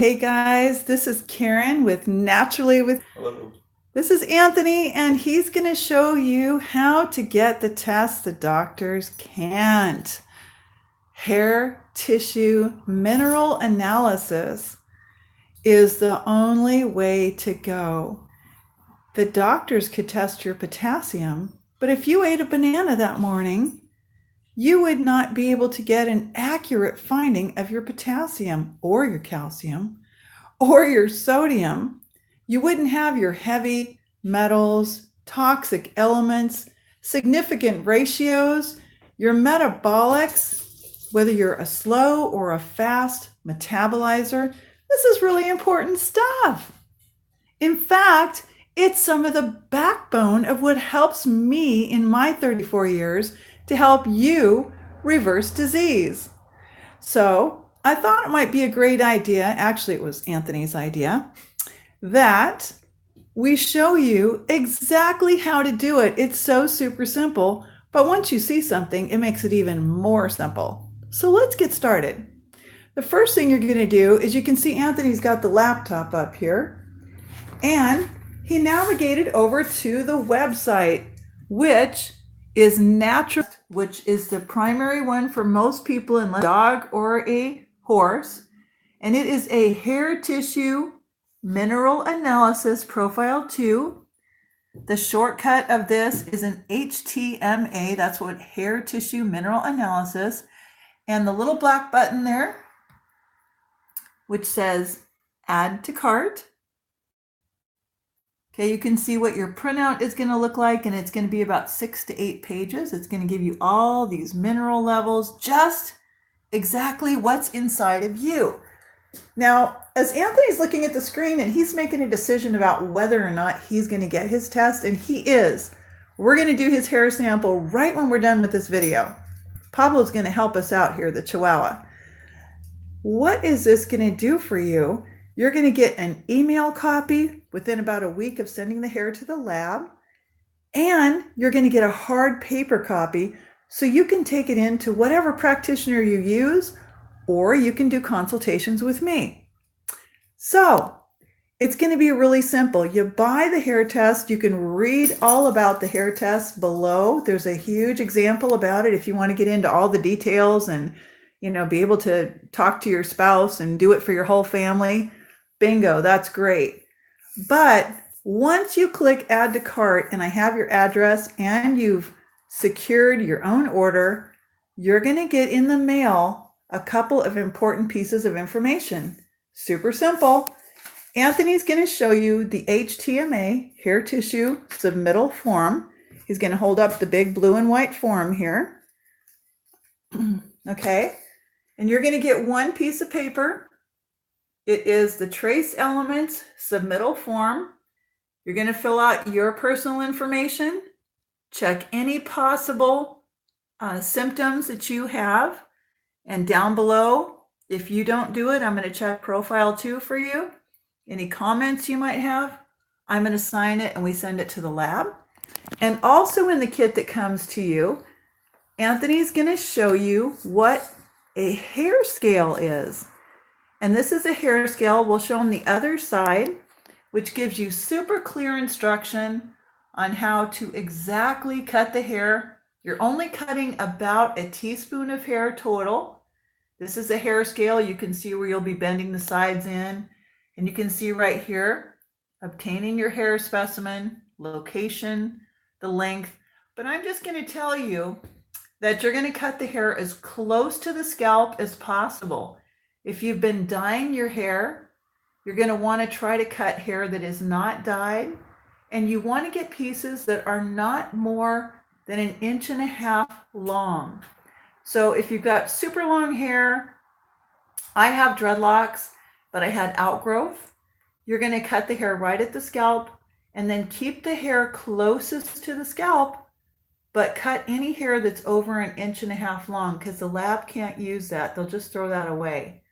Hey guys, this is Karen with Naturally with. Hello. This is Anthony, and he's going to show you how to get the test the doctors can't. Hair tissue mineral analysis is the only way to go. The doctors could test your potassium, but if you ate a banana that morning, you would not be able to get an accurate finding of your potassium or your calcium or your sodium. You wouldn't have your heavy metals, toxic elements, significant ratios, your metabolics, whether you're a slow or a fast metabolizer. This is really important stuff. In fact, it's some of the backbone of what helps me in my 34 years to help you reverse disease. So I thought it might be a great idea, actually it was Anthony's idea, that we show you exactly how to do it. It's so super simple, but once you see something, it makes it even more simple. So let's get started. The first thing you're going to do is you can see Anthony's got the laptop up here, and he navigated over to the website, which is natural, which is the primary one for most people unless a dog or a horse. And it is a hair tissue mineral analysis profile 2. The shortcut of this is an HTMA. That's what hair tissue mineral analysis. And the little black button there, which says add to cart. Okay, you can see what your printout is going to look like, and it's going to be about 6 to 8 pages. It's going to give you all these mineral levels, just exactly what's inside of you. Now, as Anthony's looking at the screen and he's making a decision about whether or not he's going to get his test, and he is, we're going to do his hair sample right when we're done with this video. Pablo's going to help us out here, the Chihuahua. What is this going to do for you? You're going to get an email copy within about a week of sending the hair to the lab, and you're going to get a hard paper copy so you can take it into whatever practitioner you use, or you can do consultations with me. So it's going to be really simple. You buy the hair test. You can read all about the hair test below. There's a huge example about it if you want to get into all the details and be able to talk to your spouse and do it for your whole family. Bingo, that's great. But once you click add to cart and I have your address and you've secured your own order, you're going to get in the mail a couple of important pieces of information. Super simple. Anthony's going to show you the HTMA, hair tissue submittal form. He's going to hold up the big blue and white form here. Okay. And you're going to get one piece of paper. It is the trace elements submittal form. You're going to fill out your personal information, check any possible symptoms that you have, and down below, if you don't do it, I'm going to check profile 2 for you. Any comments you might have, I'm going to sign it and we send it to the lab. And also in the kit that comes to you, Anthony's going to show you what a hair scale is. And this is a hair scale. We'll show on the other side, which gives you super clear instruction on how to exactly cut the hair. You're only cutting about a teaspoon of hair total. This is a hair scale. You can see where you'll be bending the sides in. And you can see right here, obtaining your hair specimen, location, the length. But I'm just going to tell you that you're going to cut the hair as close to the scalp as possible. If you've been dyeing your hair, you're going to want to try to cut hair that is not dyed, and you want to get pieces that are not more than 1.5 inches long. So if you've got super long hair, I have dreadlocks, but I had outgrowth, you're going to cut the hair right at the scalp and then keep the hair closest to the scalp, but cut any hair that's over 1.5 inches long because the lab can't use that. They'll just throw that away.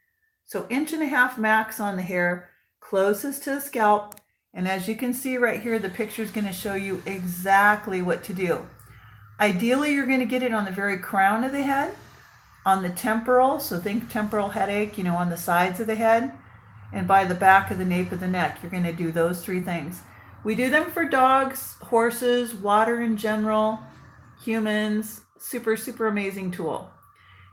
So 1.5 inches max on the hair, closest to the scalp. And as you can see right here, the picture is going to show you exactly what to do. Ideally, you're going to get it on the very crown of the head, on the temporal, so think temporal headache, on the sides of the head, and by the back of the nape of the neck. You're going to do those 3 things. We do them for dogs, horses, water in general, humans. Super, super amazing tool.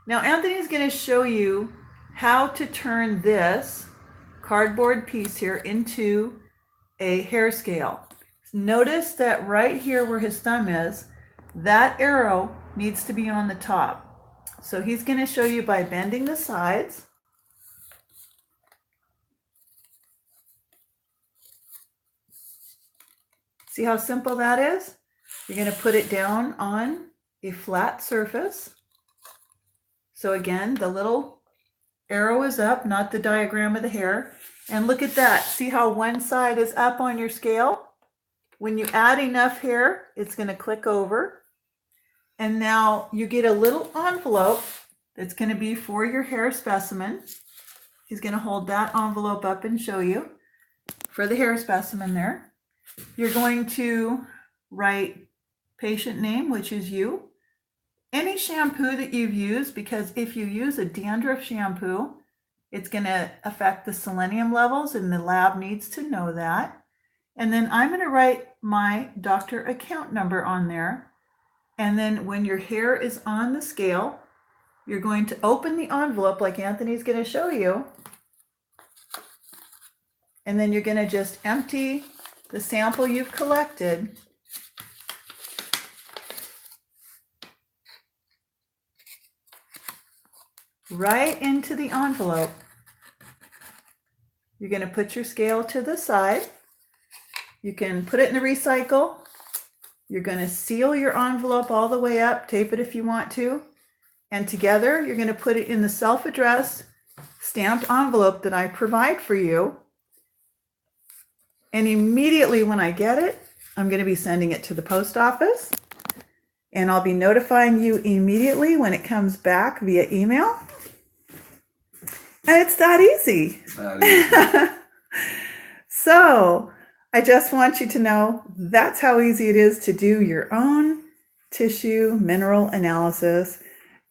Now Anthony's going to show you how to turn this cardboard piece here into a hair scale. Notice that right here where his thumb is, that arrow needs to be on the top. So he's going to show you by bending the sides. See how simple that is? You're going to put it down on a flat surface. So again, the little arrow is up, not the diagram of the hair. And look at that. See how one side is up on your scale? When you add enough hair, it's going to click over. And now you get a little envelope that's going to be for your hair specimen. He's going to hold that envelope up and show you for the hair specimen there. You're going to write patient name, which is you. Any shampoo that you've used, because if you use a dandruff shampoo, it's going to affect the selenium levels, and the lab needs to know that. And then I'm going to write my doctor account number on there. And then when your hair is on the scale, you're going to open the envelope like Anthony's going to show you. And then you're going to just empty the sample you've collected right into the envelope. You're going to put your scale to the side. You can put it in the recycle. You're going to seal your envelope all the way up, tape it if you want to. And together, you're going to put it in the self-addressed stamped envelope that I provide for you. And immediately when I get it, I'm going to be sending it to the post office. And I'll be notifying you immediately when it comes back via email. And it's that easy. So I just want you to know that's how easy it is to do your own tissue mineral analysis.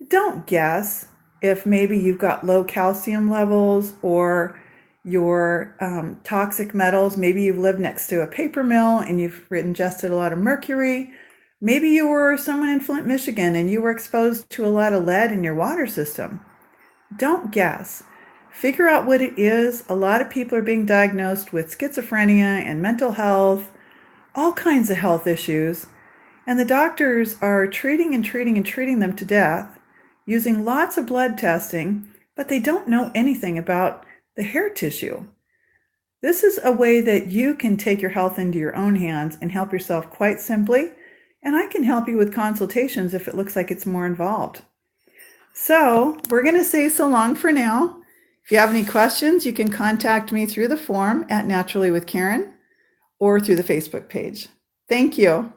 Don't guess if maybe you've got low calcium levels or your toxic metals. Maybe you've lived next to a paper mill and you've ingested a lot of mercury. Maybe you were someone in Flint, Michigan, and you were exposed to a lot of lead in your water system. Don't guess. Figure out what it is. A lot of people are being diagnosed with schizophrenia and mental health, all kinds of health issues. And the doctors are treating them to death using lots of blood testing, but they don't know anything about the hair tissue. This is a way that you can take your health into your own hands and help yourself quite simply. And I can help you with consultations if it looks like it's more involved. So we're going to say so long for now. If you have any questions, you can contact me through the form at Naturally with Karen or through the Facebook page. Thank you.